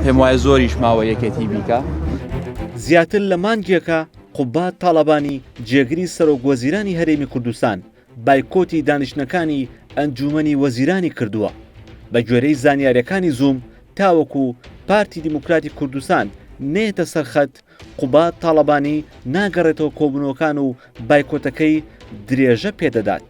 پێم وایە زۆریش ماوە یەکێتی بیکە. زیاتر لە مانگێکە قوبات تاڵەبانی جێگری سەرۆکوەزیرانی هەرێمی کوردستان بایکۆتی دانیشتنەکانی ئەنجومەنی وەزیرانی کردووە. بە گوێرەی زانیاریەکانی زووم تاوەکو پارتی دیموکراتی کوردستان نێتە سەرخەت قوبات تاڵەبانی ناگەڕێتەوە کۆبوونەوەکان و بایکۆتەکەی درێژە پێدەدات.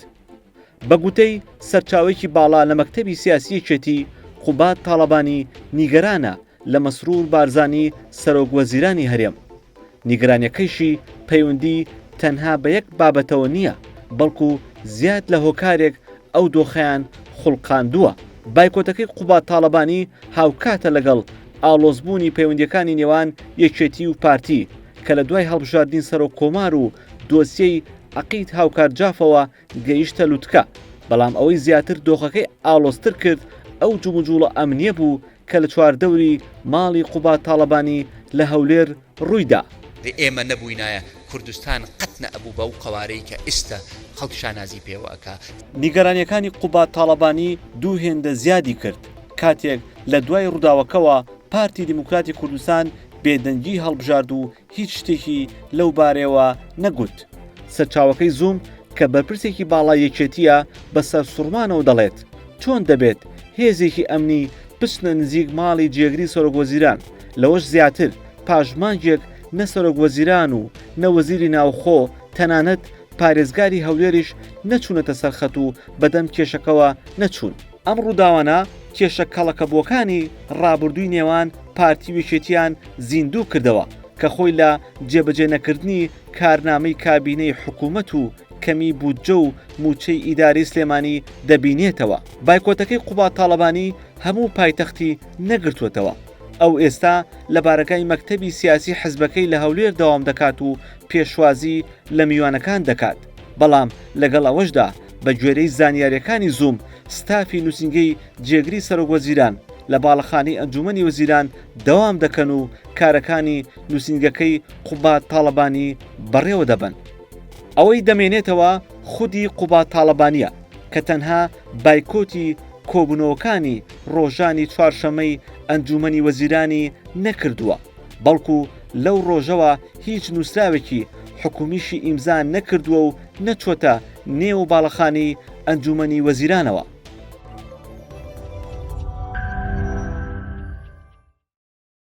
بە گوتەی سەرچاوێکی باڵا لە مەکتەبی سیاسی یەکێتی قوبات تاڵەبانی نیگەرانە لە مەسرور بارزانی سەرۆکوەزیرانی هەرێم. نیگەرانیەکەیشی پەیوەندی تەنها بە یەک بابەتەوە نییە، بەڵکو زیاد لە هۆکارێک ئەو دۆخەیان خوڵقاندووە. بایکۆتەکەی قوبات تاڵەبانی هاوکاتە لەگەڵ ئاڵۆزبوونی پەیوەندیەکانی نێوان یەکێتی و پارتی کە لە دوای هەڵبژاردنی سەرۆک کۆمار و دۆسیەی عەقید هاوکار جافەوە گەیشتە لووتکە، بەڵام ئەوەی زیاتر دۆخەکەی ئاڵۆزتر کرد ئەو جومجوڵە ئەمنیە بوو کە لە چواردەوری ماڵی قوبات تاڵەبانی لە هەولێر ڕوویدا. ئێمە نەبووینایە کوردستان قەت نەبوو بەو قەوارەی کە ئێستا خەڵکی شانازی پێوەکە. نیگەرانیەکانی قوبات تاڵەبانی دوو هێندە زیادی کرد کاتێک لە دوای ڕووداوەکەوە پارتی دیموکراتی کوردستان بێدەنگی هەڵبژارد و هیچ شتێکی لەو بارەوە نەگوت. سەرچاوەکەی زووم کە بەرپرسێکی باڵای یەکێتیە بەسەر سوڕمانەوە دەڵێت چۆن دەبێت هێزێکی ئەمنی بچنە نزیک ماڵی جێگری سەرۆکوەزیران، لەوەش زیاتر پاژمانگێک نە سەرۆکوەزیران و نەوەزیری ناوخۆ تەنانەت پارێزگاری هەولێریش نەچوونەتە سەرخەت و بەدەم کێشەکەوە نەچوون. ئەم ڕووداوانە کێشە کەڵەکەبووەکانی ڕابردووی نێوان پارتی وێکێتیان زیندوو کردەوە کە خۆی لە جێبەجێ نەکردنی کارنامەی کابینەی حکوومەت و کەمی بودجە و موچەی ئیداری سلێمانی دەبینێتەوە. بایکۆتەکەی قوبات تاڵەبانی هەموو پایتەختی نەگرتووەتەوە. ئەو ئێستا لە بارەکەی مەکتەبی سیاسی حزبەکەی لە هەولێر دەوام دەکات و پێشوازی لە میوانەکان دەکات. بەڵام لەگەڵ ئەوەشدا بە گوێرەی زانیاریەکانی زووم ستافی نووسینگەی جێگری سەرۆکوەزیران لە باڵەخانەی ئەنجومەنی وەزیران دەوام دەکەن و کارەکانی نووسینگەکەی قوبات تاڵەبانی بەڕێوە دەبن. ئەوەی دەمێنێتەوە خودی قوبات تاڵەبانیە کە تەنها بایکۆتی کۆبوونەوەکانی ڕۆژانی چوارشەمەی ئەنجومەنی وەزیرانی نەکردووە، بەڵکو لەو ڕۆژەوە هیچ نووسراوێکی حکومیشی ئیمزا نەکردووە و نەچۆتە نێو باڵەخانەی ئەنجومەنی وەزیرانەوە.